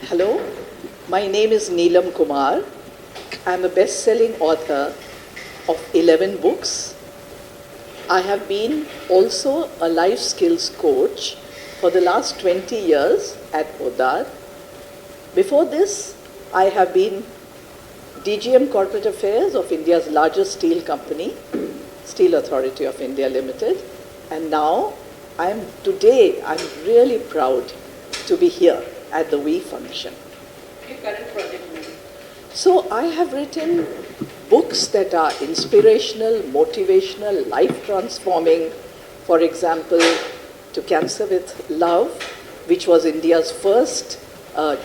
Hello, my name is Neelam Kumar. I'm a best selling author of 11 books. I have been also a life skills coach for the last 20 years at Podar. Before this, I have been DGM Corporate Affairs of India's largest steel company, Steel Authority of India Limited. And now, I'm really proud to be here at the We function. Your current project? So I have written books that are inspirational, motivational, life transforming. For example, To Cancer with Love, which was India's first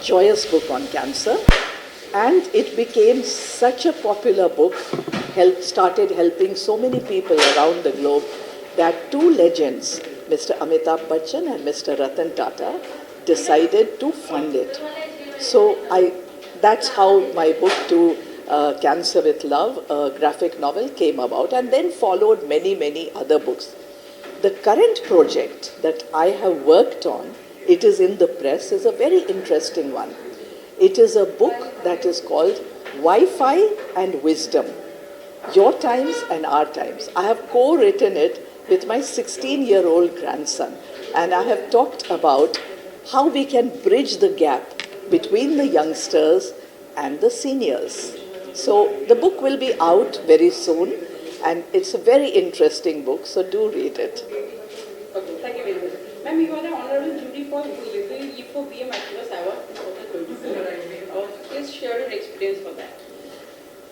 joyous book on cancer. And it became such a popular book, started helping so many people around the globe, that two legends, Mr. Amitabh Bachchan and Mr. Ratan Tata, decided to fund it. So that's how my book To Cancer with Love, a graphic novel, came about, and then followed many, many other books. The current project that I have worked on, it is in the press, is a very interesting one. It is a book that is called Wi-Fi and Wisdom, Your Times and Our Times. I have co-written it with my 16-year-old grandson, and I have talked about how we can bridge the gap between the youngsters and the seniors. So the book will be out very soon, and it's a very interesting book, so do read it. Okay, thank you very much. Ma'am, you are the honorable jury for BM Activist Award 2024. Please share your experience for that.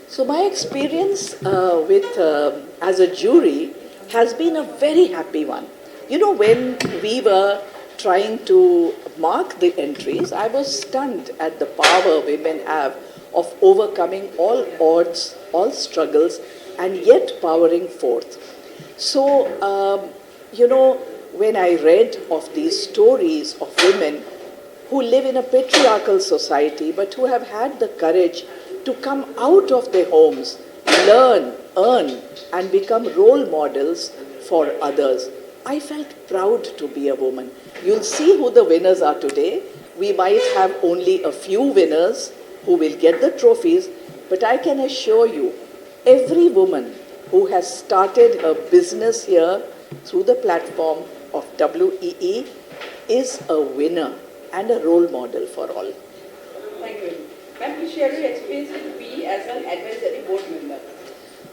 So my experience as a jury has been a very happy one. You know, when we were trying to mark the entries, I was stunned at the power women have of overcoming all odds, all struggles, and yet powering forth. So, when I read of these stories of women who live in a patriarchal society but who have had the courage to come out of their homes, learn, earn, and become role models for others, I felt proud to be a woman. You'll see who the winners are today. We might have only a few winners who will get the trophies, but I can assure you, every woman who has started a business here through the platform of WEE is a winner and a role model for all. Thank you. Ma'am, please share your experience with WE as an advisory board member.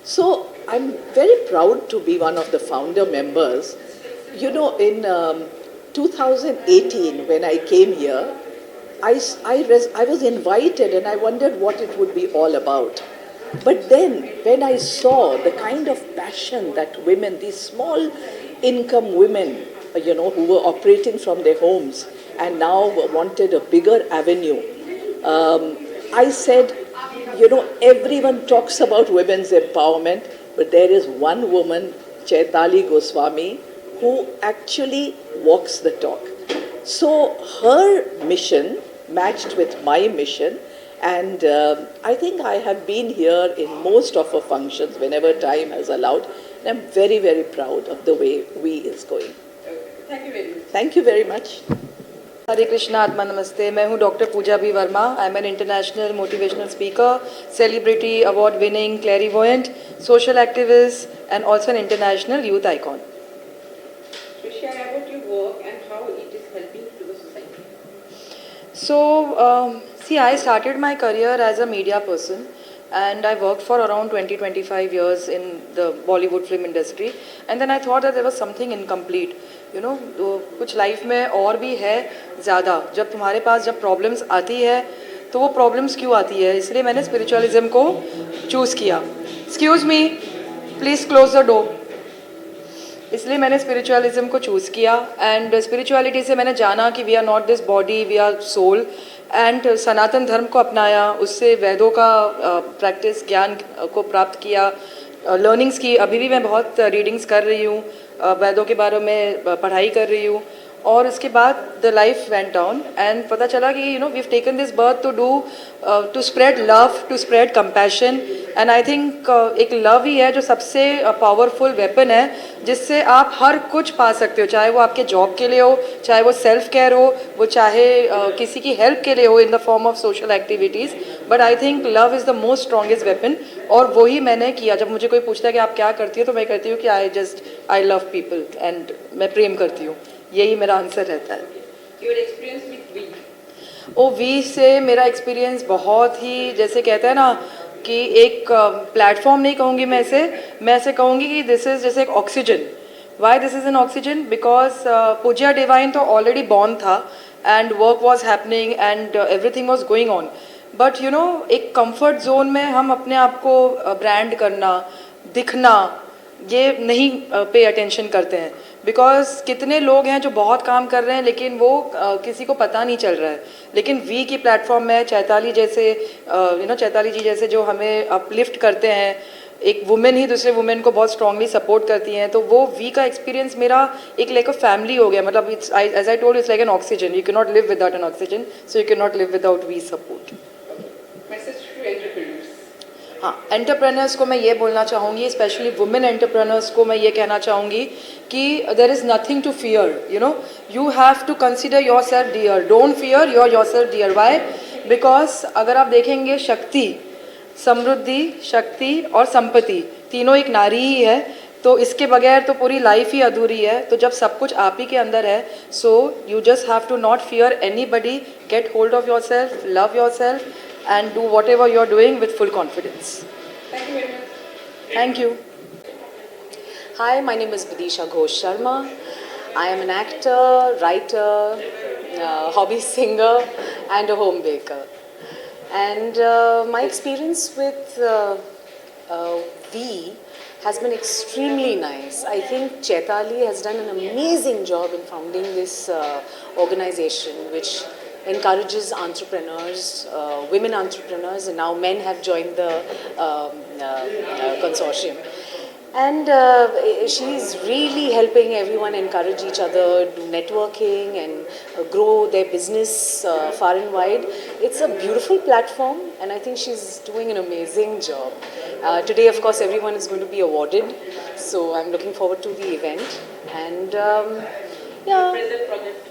So I'm very proud to be one of the founder members. You know, in 2018, when I came here, I was invited and I wondered what it would be all about. But then, when I saw the kind of passion that women, these small income women, who were operating from their homes and now wanted a bigger avenue, I said, everyone talks about women's empowerment, but there is one woman, Chaitali Goswami, who actually walks the talk. So her mission matched with my mission, and I think I have been here in most of our functions whenever time has allowed, and I'm very, very proud of the way We is going. Thank you very much. Thank you very much. हरे कृष्णा आत्मा नमस्ते. मैं हूँ doctor Pooja B Verma. I am an international motivational speaker, celebrity, award winning, clairvoyant, social activist and also an international youth icon. So share about your work and how it is helping to the society. So, I started my career as a media person and I worked for around 20-25 years in the Bollywood film industry, and then I thought that there was something incomplete. तो कुछ life में और भी है ज़्यादा. जब तुम्हारे पास जब प्रॉब्लम्स आती है तो वो प्रॉब्लम्स क्यों आती है, इसलिए मैंने स्पिरिचुअलिज्म को चूज़ किया. Excuse me, please close the door. इसलिए मैंने स्पिरिचुअलिज्म को चूज़ किया, एंड स्पिरिचुअलिटी से मैंने जाना कि we are not this body, we are soul, and Sanatan Dharma को अपनाया, उससे वेदों का प्रैक्टिस ज्ञान को प्राप्त किया, लर्निंग्स की. अभी भी मैं बहुत रीडिंग्स कर रही हूँ, वेदों के बारे में पढ़ाई कर रही हूँ, और उसके बाद the life went down and पता चला कि you know we have taken this birth to do to spread love, to spread compassion and I think एक लव ही है जो सबसे पावरफुल वेपन है जिससे आप हर कुछ पा सकते हो, चाहे वो आपके जॉब के लिए हो, चाहे वो सेल्फ केयर हो, वो चाहे किसी की हेल्प के लिए हो in the form of social activities, but I think love is the most strongest weapon और वही मैंने किया। जब मुझे कोई पूछता है कि आप क्या करती हो तो मैं कहती हूँ कि आई लव पीपल एंड मैं प्रेम करती हूँ, यही मेरा आंसर रहता है। Your experience with we. Oh we से मेरा एक्सपीरियंस बहुत ही, जैसे कहते हैं ना कि एक प्लेटफॉर्म नहीं कहूँगी मैं ऐसे कहूँगी कि दिस इज़ जैसे एक oxygen. Why this is an oxygen? Because Pooja divine तो ऑलरेडी बॉर्न था and work was happening and everything was going on, but you know एक कंफर्ट जोन में हम अपने आप को ब्रांड करना, दिखना, ये नहीं पे अटेंशन करते हैं। बिकॉज कितने लोग हैं जो बहुत काम कर रहे हैं लेकिन वो किसी को पता नहीं चल रहा है, लेकिन वी की प्लेटफॉर्म में चैताली जैसे चैताली जी जैसे जो हमें अपलिफ्ट करते हैं, एक वुमेन ही दूसरे वुमेन को बहुत स्ट्रांगली सपोर्ट करती हैं, तो वो वी का एक्सपीरियंस मेरा एक लाइक अ फैमिली हो गया। मतलब it's as I told it's like an oxygen, you can not live without an oxygen, so you can not live without we support. Message to entrepreneurs. हाँ, entrepreneurs को मैं ये बोलना चाहूँगी, स्पेशली वुमेन एंटरप्रेनर्स को मैं ये कहना चाहूँगी कि there is nothing to fear, you know you have to consider yourself dear, don't fear yourself dear. Why? Because अगर आप देखेंगे शक्ति, समृद्धि, शक्ति और संपत्ति तीनों एक नारी ही है, तो इसके बगैर तो पूरी लाइफ ही अधूरी है। तो जब सब कुछ आप ही के अंदर है, so you just have to not fear anybody, get hold of yourself, love yourself and do whatever you're doing with full confidence. Thank you very much. Thank you. Hi, my name is Vidisha Ghosh Sharma. I am an actor, writer, hobby singer, and a home baker. And my experience with V has been extremely nice. I think Chaitali has done an amazing job in founding this organization, which encourages entrepreneurs, women entrepreneurs, and now men have joined the consortium. And she's really helping everyone encourage each other, do networking and grow their business far and wide. It's a beautiful platform and I think she's doing an amazing job. Today, of course, everyone is going to be awarded. So I'm looking forward to the event. And yeah. Present project.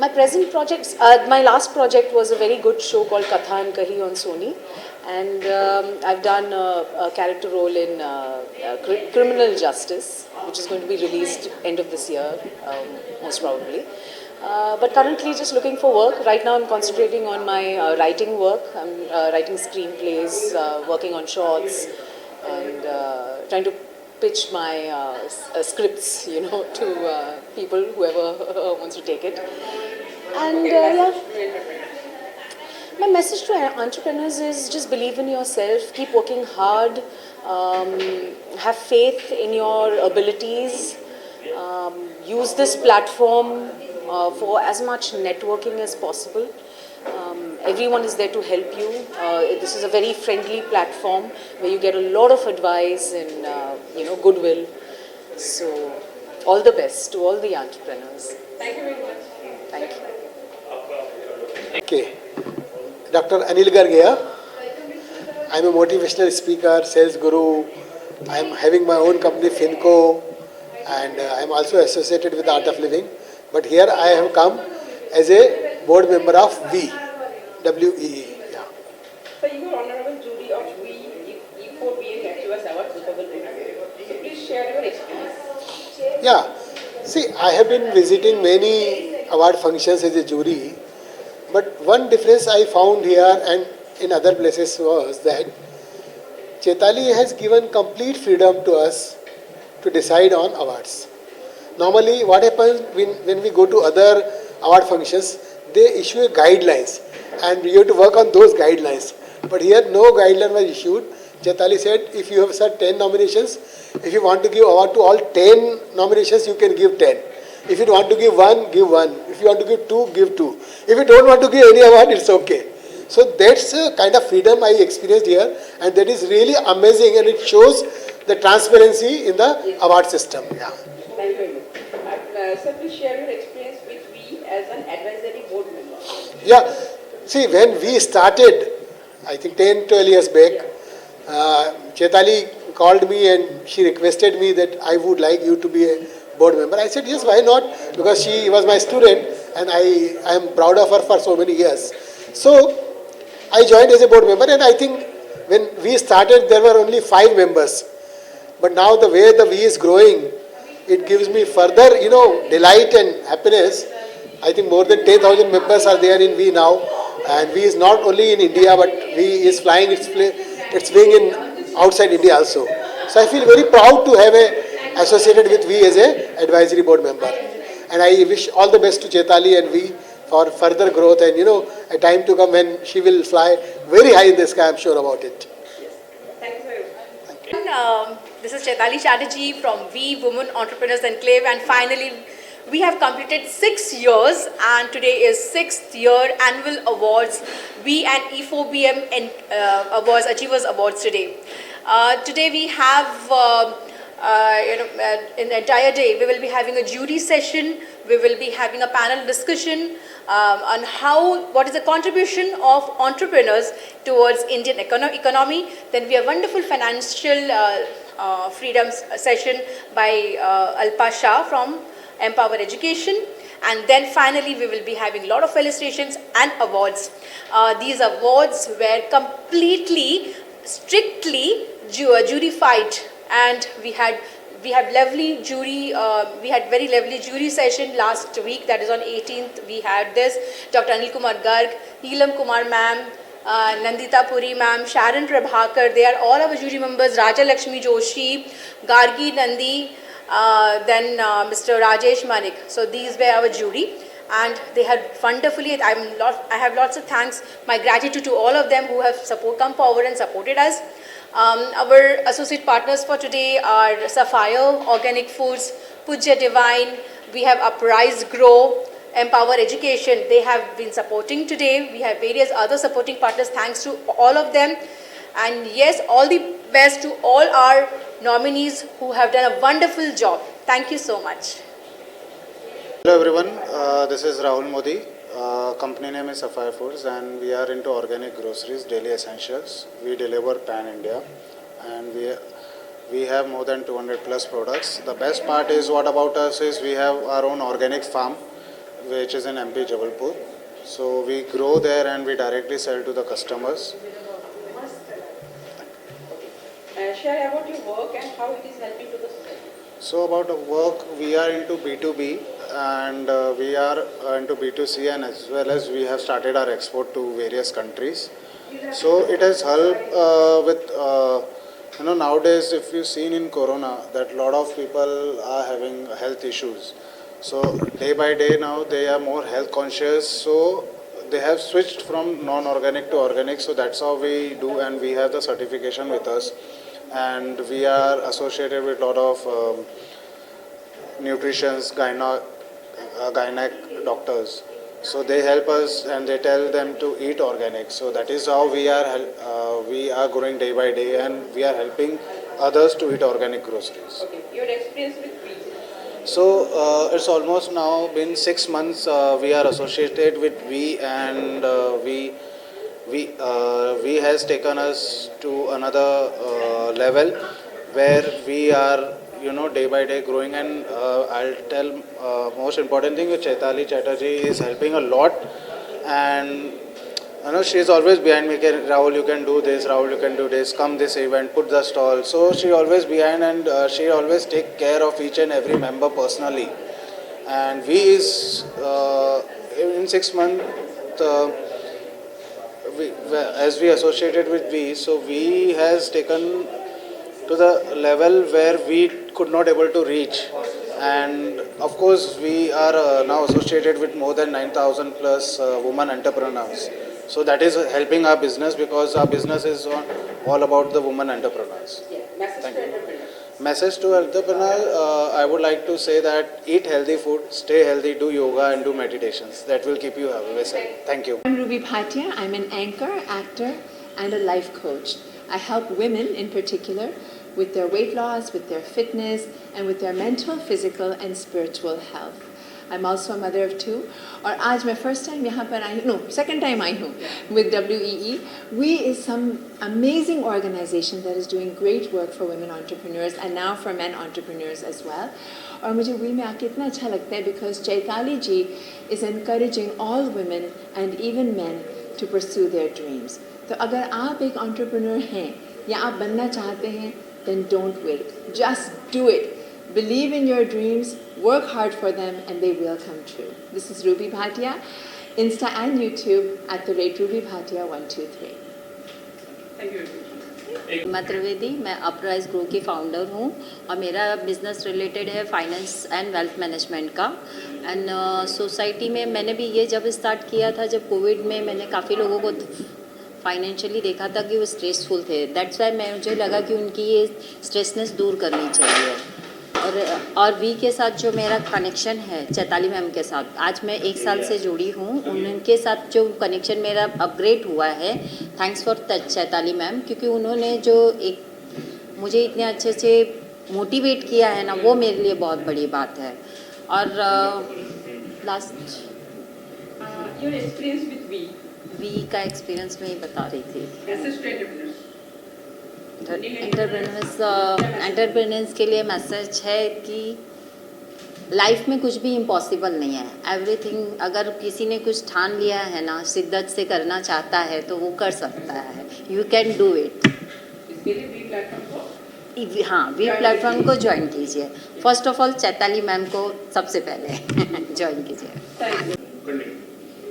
My present projects, my last project was a very good show called Katha and Kahi on Sony, and I've done a character role in Criminal Justice, which is going to be released end of this year, most probably. But currently just looking for work. Right now I'm concentrating on my writing work. I'm writing screenplays, working on shorts, and trying to pitch my scripts, to people, whoever wants to take it. And yeah, my message to entrepreneurs is just believe in yourself, keep working hard, have faith in your abilities, use this platform for as much networking as possible. Everyone is there to help you. This is a very friendly platform where you get a lot of advice and goodwill. So all the best to all the entrepreneurs. Thank you very much. Thank you. Okay, Dr. Anil Gargia. I'm a motivational speaker, sales guru. I'm having my own company, Finco, and I'm also associated with Art of Living. But here I have come as a board member of WEE, W-E-E. Yeah. So you were honorable jury of we E4BN Activist Award 2022. So please share your experience. Yeah. See, I have been visiting many award functions as a jury. But one difference I found here and in other places was that Chaitali has given complete freedom to us to decide on awards. Normally what happens when we go to other award functions, they issue guidelines and we have to work on those guidelines. But here no guideline was issued. Chaitali said if you have set 10 nominations, if you want to give award to all 10 nominations, you can give 10. If you want to give one, give one. If you want to give two, give two. If you don't want to give any award, it's okay. So that's a kind of freedom I experienced here, and that is really amazing, and it shows the transparency in the award system. Yeah. Thank you very much. Sir, please share your experience as an advisory board member? Yeah, see, when we started, I think 10, 12 years back, Chaitali called me and she requested me that I would like you to be a board member. I said, yes, why not? Because she was my student and I am proud of her for so many years. So I joined as a board member, and I think when we started, there were only 5 members. But now the way the V is growing, it gives me further, delight and happiness. I think more than 10,000 members are there in V now, and V is not only in India, but V is flying its wing in outside India also. So I feel very proud to have associated with V as a advisory board member, and I wish all the best to Chaitali and V for further growth and a time to come when she will fly very high in the sky. I'm sure about it. Thank you very much. This is Chaitali Chatterjee from V Women Entrepreneurs Enclave, and finally we have completed 6 years, and today is 6th year annual awards, V and E4BM awards, Achievers Awards today. Today we have in the entire day we will be having a jury session, we will be having a panel discussion on what is the contribution of entrepreneurs towards Indian economy. Then we have wonderful financial freedom session by Alpa Shah from Empower Education, and then finally we will be having a lot of felicitations and awards. These awards were completely, strictly jurified, and we had lovely jury, we had very lovely jury session last week, that is on 18th. We had this, Dr. Anil Kumar Garg, Neelam Kumar ma'am, Nandita Puri ma'am, Sharon Prabhakar, they are all our jury members, Raja Lakshmi Joshi, Gargi Nandi, then Mr. Rajesh Manik. So these were our jury, and they had wonderfully, I have lots of thanks, my gratitude to all of them who have come forward and supported us. Our associate partners for today are Sapphire Organic Foods, Pujya Divine, we have Uprise Grow, Empower Education. They have been supporting today. We have various other supporting partners. Thanks to all of them. And yes, all the best to all our nominees who have done a wonderful job. Thank you so much. Hello everyone, this is Rahul Modi. Company name is Sapphire Foods, and we are into organic groceries, daily essentials. We deliver pan India, and we have more than 200 plus products. The best part is what about us is we have our own organic farm, which is in MP Jabalpur. So we grow there and we directly sell to the customers. Share about your work and how it is helping to the society. So about the work, we are into B2B and we are into B2C, and as well as we have started our export to various countries. So it has helped with, nowadays if you've seen in Corona that a lot of people are having health issues. So day by day now they are more health conscious. So they have switched from non-organic to organic. So that's how we do, and we have the certification with us. And we are associated with a lot of nutritionists, gynec doctors. So they help us and they tell them to eat organic. So that is how we are growing day by day, and we are helping others to eat organic groceries. Okay, your experience with V. So it's almost now been 6 months we are associated with V, and V has taken us to another level where we are day by day growing, and I'll tell most important thing is Chaitali Chatterjee is helping a lot, and she's always behind me. Rahul, you can do this, Rahul, you can do this, come this event, put the stall. So she always behind, and she always take care of each and every member personally. And V is in 6 months as we associated with V, so V has taken to the level where we could not able to reach, and of course we are now associated with more than 9,000 plus women entrepreneurs. So that is helping our business, because our business is all about the women entrepreneurs. Yeah. Message Thank to you. entrepreneurs. Message to entrepreneurs, I would like to say that eat healthy food, stay healthy, do yoga and do meditations. That will keep you always healthy. Thank you. I'm Ruby Bhatia. I'm an anchor, actor, and a life coach. I help women in particular with their weight loss, with their fitness, and with their mental, physical, and spiritual health. I'm also a mother of 2. और आज मैं first time यहाँ पर आई हूँ, no, second time आई हूँ with WEE. We is some amazing organization that is doing great work for women entrepreneurs and now for men entrepreneurs as well. और मुझे We में आके इतना अच्छा लगता है because Chaitali ji is encouraging all women and even men to pursue their dreams. तो अगर आप एक entrepreneur हैं या आप बनना चाहते हैं, then don't wait. Just do it. Believe in your dreams, work hard for them, and they will come true. This is Ruby Bhatia, Insta and YouTube @RubyBhatia123. Thank you. मैं त्रिवेदी, मैं अपराइज ग्रो की founder हूँ और मेरा business related है finance and wealth management का। And society में मैंने भी ये जब स्टार्ट किया था, जब कोविड में मैंने काफ़ी लोगों को फाइनेंशियली देखा था कि वो स्ट्रेसफुल थे। दैट्स वाई मुझे लगा कि उनकी ये स्ट्रेसनेस दूर करनी चाहिए। और वी के साथ जो मेरा कनेक्शन है चैताली मैम के साथ, आज मैं 1 साल से जुड़ी हूँ। उनके साथ जो कनेक्शन मेरा अपग्रेड हुआ है, थैंक्स फॉर चैताली मैम, क्योंकि उन्होंने जो एक मुझे इतने अच्छे से मोटिवेट किया है ना, वो मेरे लिए बहुत बड़ी बात है। और last Your experience with we we का एक्सपीरियंस मैं ही बता रही थी। assist entrepreneurs. एंटरप्रेन्योर्स के लिए मैसेज है कि लाइफ में कुछ भी इम्पॉसिबल नहीं है। एवरीथिंग, अगर किसी ने कुछ ठान लिया है ना, शिद्दत से करना चाहता है तो वो कर सकता है। You can do it. इसके लिए वी प्लेटफॉर्म को हाँ, वी प्लेटफॉर्म को ज्वाइन कीजिए। First of all Chaitali ma'am को सबसे पहले ज्वाइन कीजिए।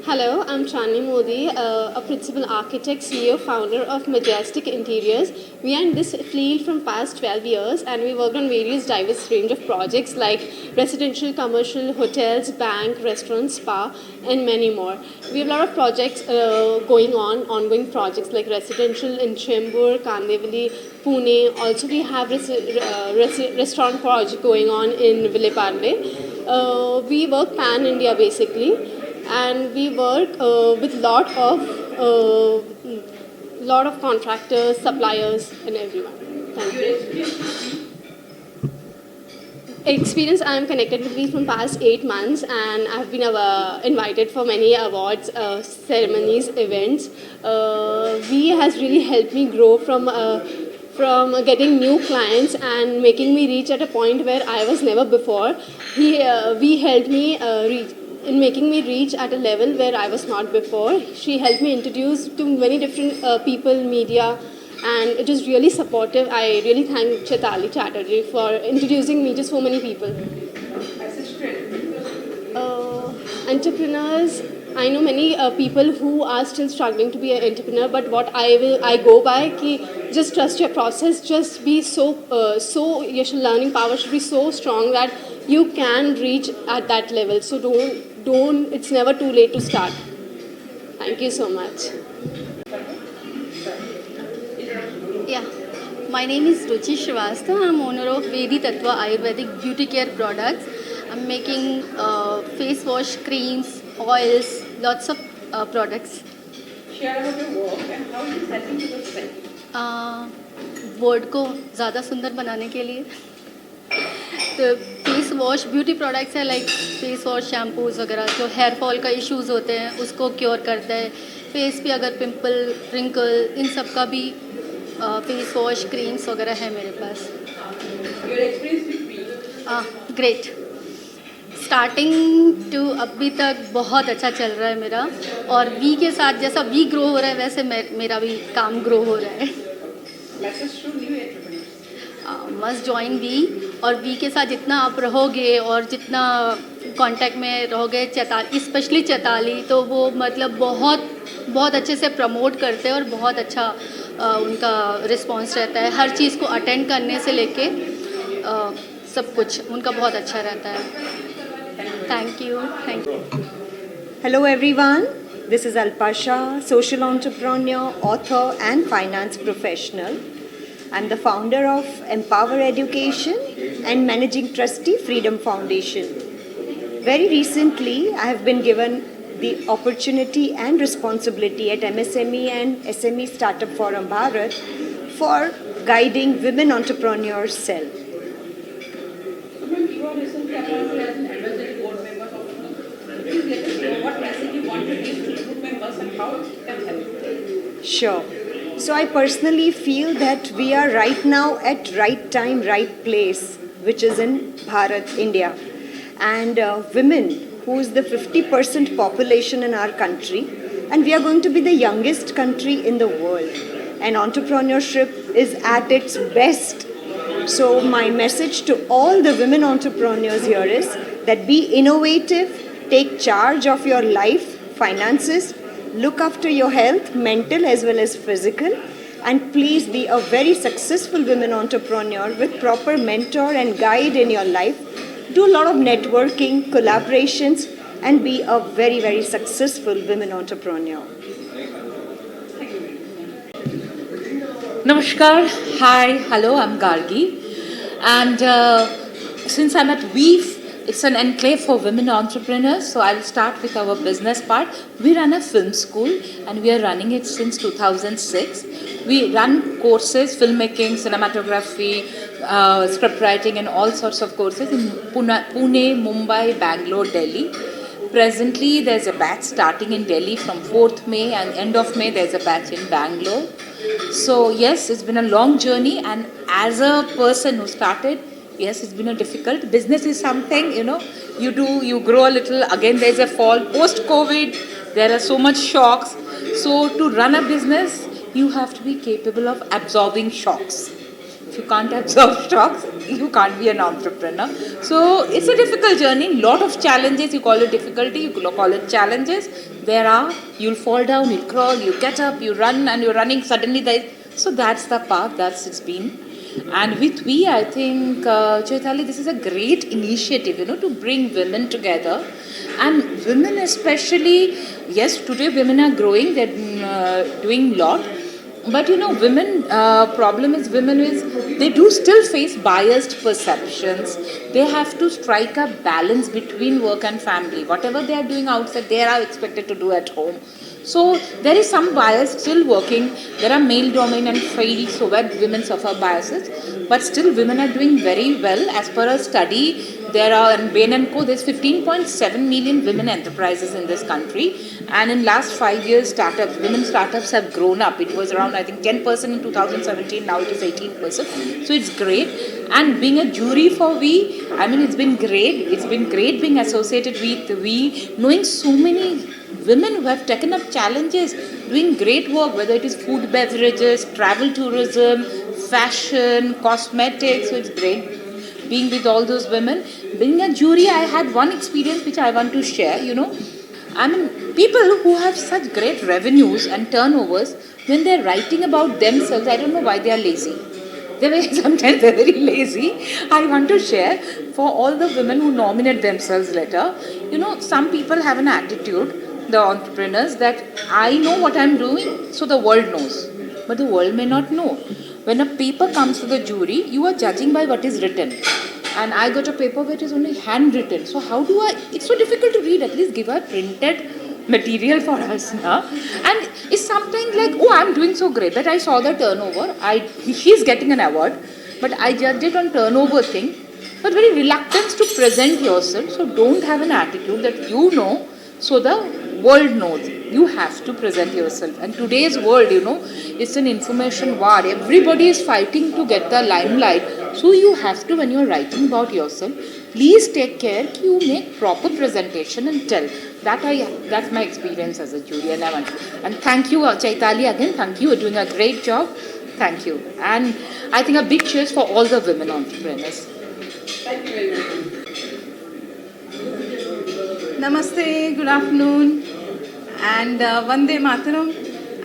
Hello, I'm Chani Modi, a principal architect, CEO, founder of Majestic Interiors. We are in this field from past 12 years and we worked on various diverse range of projects like residential, commercial, hotels, bank, restaurants, spa and many more. We have a lot of projects ongoing projects like residential in Chembur, Kandivali, Pune. Also we have restaurant project going on in Vileparle. We work pan-India basically. And we work with lot of contractors, suppliers, and everyone. Thank you. Experience, I am connected with these from past 8 months, and I have been invited for many awards, ceremonies, events. We has really helped me grow from getting new clients and making me reach at a point where I was never before. We helped me in making me reach at a level where I was not before. She helped me introduce to many different people, media, and it is really supportive. I really thank Chaitali Chatterjee for introducing me to so many people. Entrepreneurs, I know many people who are still struggling to be an entrepreneur, but what I go by ki just trust your process, just be so your learning power should be so strong that you can reach at that level. So don't it's never too late to start. Thank you so much. Yeah, my name is Ruchi Srivastava. I'm owner of Vedi Tattva Ayurvedic Beauty Care Products. I'm making face wash, creams, oils, lots of products. share about your work and how it is helping to the society. Word को ज़्यादा सुंदर बनाने के लिए तो face wash beauty products है like face wash shampoos वगैरह जो हेयर फॉल का इश्यूज़ होते हैं उसको क्योर करता है। फेस पे अगर पिंपल रिंकल इन सब का भी फेस वॉश क्रीम्स वगैरह है मेरे पास। Your experience with me? Great. Starting to अभी तक बहुत अच्छा चल रहा है मेरा और वी के साथ जैसा वी ग्रो हो रहा है वैसे मेरा भी काम ग्रो हो रहा है। Message to new entrepreneurs. Must join we और वी के साथ जितना आप रहोगे और जितना कांटेक्ट में रहोगे स्पेशली चैताली तो वो मतलब बहुत अच्छे से प्रमोट करते हैं और बहुत अच्छा उनका रिस्पांस रहता है। हर चीज़ को अटेंड करने से लेके सब कुछ उनका बहुत अच्छा रहता है। Thank you. Hello everyone, this is Alpasha, social entrepreneur, author and finance professional. I'm the founder of Empower Education and managing trustee Freedom Foundation. Very recently, I have been given the opportunity and responsibility at MSME and SME Startup Forum Bharat for guiding women entrepreneurs cell. So, ma'am, you are recently appointed as an advisory board member of how it can help. Sure. So I personally feel that we are right now at right time, right place, which is in Bharat, India. And women, who is the 50% population in our country, and we are going to be the youngest country in the world. And entrepreneurship is at its best. So my message to all the women entrepreneurs here is that be innovative, take charge of your life, finances, look after your health, mental as well as physical, and please be a very successful women entrepreneur with proper mentor and guide in your life. Do a lot of networking, collaborations, and be a very, very successful women entrepreneur. Namaskar, hi, hello, I'm Gargi. And since I'm at Weave, it's an enclave for women entrepreneurs, so I'll start with our business part. We run a film school and we are running it since 2006. We run courses, filmmaking, cinematography, script writing and all sorts of courses in Pune, Mumbai, Bangalore, Delhi. Presently, there's a batch starting in Delhi from 4th May and end of May there's a batch in Bangalore. So yes, it's been a long journey, and as a person who started, yes, it's been a difficult. Business is something, you grow a little, again there's a fall. Post-COVID, there are so much shocks. So to run a business, you have to be capable of absorbing shocks. If you can't absorb shocks, you can't be an entrepreneur. So it's a difficult journey, lot of challenges. You call it difficulty, you call it challenges. You'll fall down, you'll crawl, you get up, you run, and you're running, suddenly so that's the path, it's been. And with we, I think, Chaitali, this is a great initiative, to bring women together. And women especially, yes, today women are growing, they're doing a lot. But women, problem is they do still face biased perceptions. They have to strike a balance between work and family. Whatever they are doing outside, they are expected to do at home. So there is some bias still working. There are male-dominant fields so where women suffer biases. But still women are doing very well. As per a study, there are in Bain & Co. there's 15.7 million women enterprises in this country. And in last 5 years, women startups have grown up. It was around, I think, 10% in 2017. Now it is 18%. So it's great. And being a jury for We, it's been great. It's been great being associated with We, knowing so many women who have taken up challenges, doing great work, whether it is food, beverages, travel tourism, fashion, cosmetics. So it's great being with all those women. Being a jury, I had one experience which I want to share, people who have such great revenues and turnovers, when they're writing about themselves, I don't know why they are lazy. Sometimes they're very lazy. I want to share for all the women who nominate themselves later, some people have an attitude, the entrepreneurs, that I know what I'm doing, so the world knows. But the world may not know. When a paper comes to the jury, you are judging by what is written. And I got a paper which is only handwritten. So it's so difficult to read. At least give her printed material for us now. And it's sometimes like, I'm doing so great that I saw the turnover. She's getting an award. But I judged it on turnover thing. But very reluctant to present yourself. So don't have an attitude that so the world knows. You have to present yourself. And today's world, it's an information war. Everybody is fighting to get the limelight. So you have to, when you're writing about yourself, please take care you make proper presentation and tell. That's my experience as a jury. And thank you, Chaitali, again. Thank you. You're doing a great job. Thank you. And I think a big cheers for all the women entrepreneurs. Thank you very much. Namaste, good afternoon, and Vande Mataram.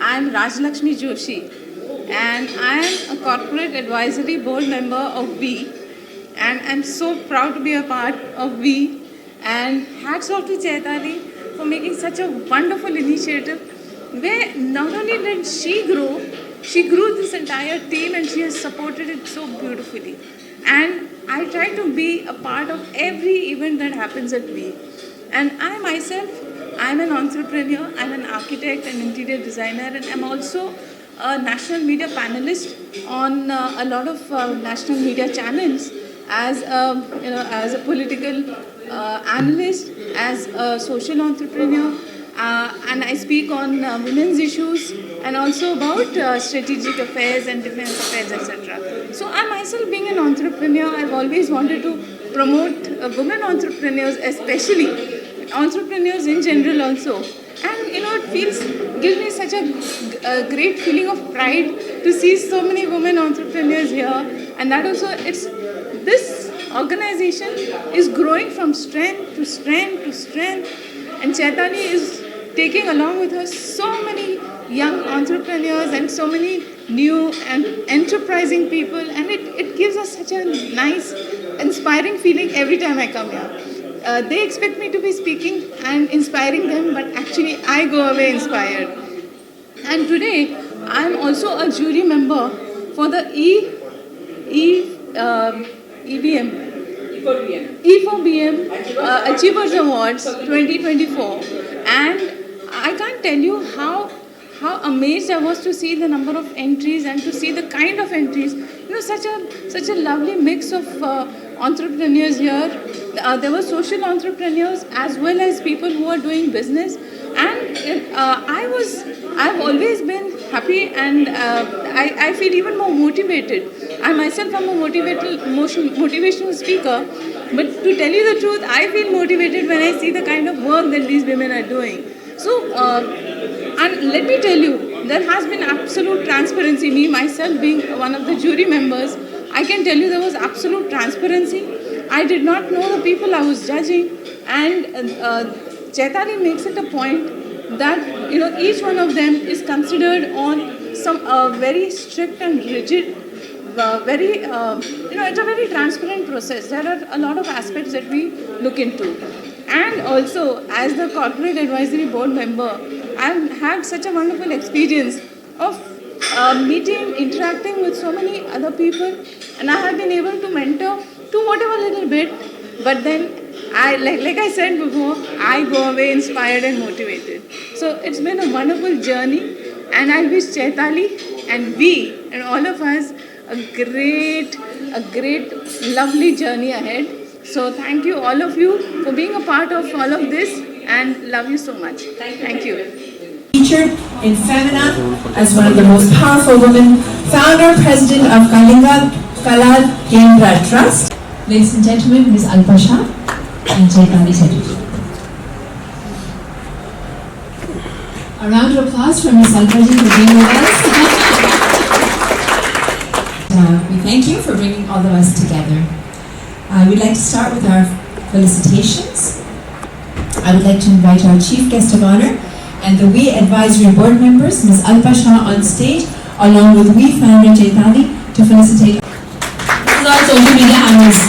I am Rajlakshmi Joshi, and I am a corporate advisory board member of We, and I'm so proud to be a part of We. And hats off to Chaitali for making such a wonderful initiative, where not only did she grew this entire team, and she has supported it so beautifully. And I try to be a part of every event that happens at We. And I myself, I'm an entrepreneur, I'm an architect and interior designer, and I'm also a national media panelist on a lot of national media channels as a political analyst, as a social entrepreneur, and I speak on women's issues and also about strategic affairs and defense affairs, etc. So I myself, being an entrepreneur, I've always wanted to promote women entrepreneurs, especially entrepreneurs in general also. And it gives me such a great feeling of pride to see so many women entrepreneurs here, and that also this organization is growing from strength to strength to strength, and Chaitali is taking along with her so many young entrepreneurs and so many new and enterprising people, and it gives us such a nice, inspiring feeling every time I come here. They expect me to be speaking and inspiring them, but actually I go away inspired. And today I'm also a jury member for the E4BM Achievers Awards 2024, and I can't tell you how amazed I was to see the number of entries and to see the kind of entries. Such a lovely mix of entrepreneurs here. There were social entrepreneurs as well as people who are doing business, and I've always been happy, and I feel even more motivated. I myself am a motivational speaker, but to tell you the truth, I feel motivated when I see the kind of work that these women are doing. So, and let me tell you, there has been absolute transparency. Me, myself, being one of the jury members, I can tell you there was absolute transparency. I did not know the people I was judging, and Chaitali makes it a point that each one of them is considered on some very strict and rigid, it's a very transparent process. There are a lot of aspects that we look into. And also, as the corporate advisory board member, I've had such a wonderful experience of meeting, interacting with so many other people, and I have been able to mentor to whatever little bit, but then like I said before, I go away inspired and motivated. So it's been a wonderful journey, and I wish Chaitali and we and all of us a great, lovely journey ahead. So thank you, all of you, for being a part of all of this, and love you so much. Thank you. Featured in Femina as one of the most powerful women, founder, president of Kalinga Kalal Kendra Trust. Ladies and gentlemen, Ms. Alpasha and Chaitali Chatterjee. A round of applause for Ms. Alpasha for being with us. We thank you for bringing all of us together. We'd like to start with our felicitations. I would like to invite our Chief Guest of Honor and the WE Advisory Board members, Ms. Alpasha, on stage, along with WE founder Chaitali, to felicitate. This is our social media analyst.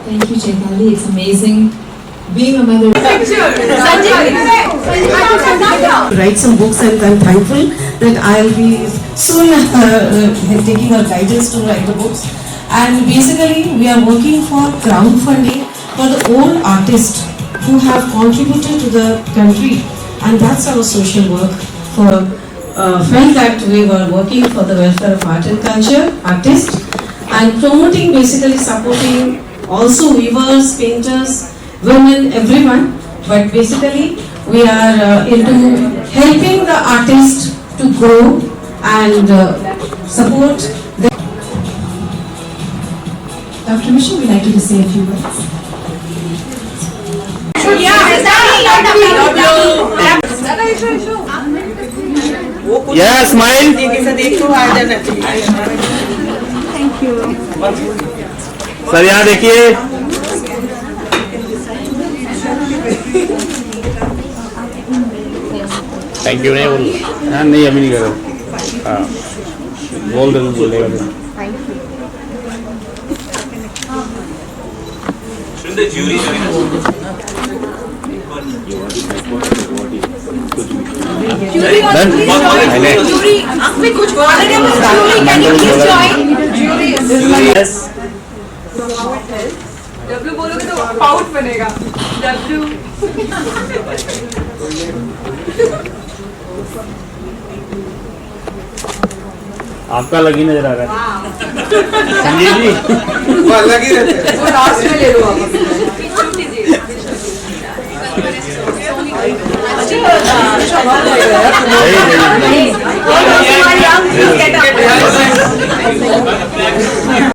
Thank you, Chaitali. It's amazing being a mother. Write some books, and I'm thankful that I'll be soon taking her guidance to write the books. And basically, we are working for crowdfunding for the old artists who have contributed to the country, and that's our social work. Felt that we were working for the welfare of art and culture, artists, and promoting, basically supporting also weavers, painters, women, everyone. But basically, we are into helping the artist to grow and support them. Dr. Michelle, would like to say a few words. Yeah, smile. Thank you. Sir यहाँ देखिए. Thank you नहीं बोल. हाँ नहीं अभी नहीं करो. हाँ बोल दे तो बोलेगा. The jury join us. Jury, आपने कुछ jury, can you please join? Jury. Yes. W बोलोगे तो पाउट बनेगा. W. आपका अलग ही नजर आ रहा है. संजय जी. वो अलग ही रहते हैं. वो लास्ट में ले लो आप. Hey,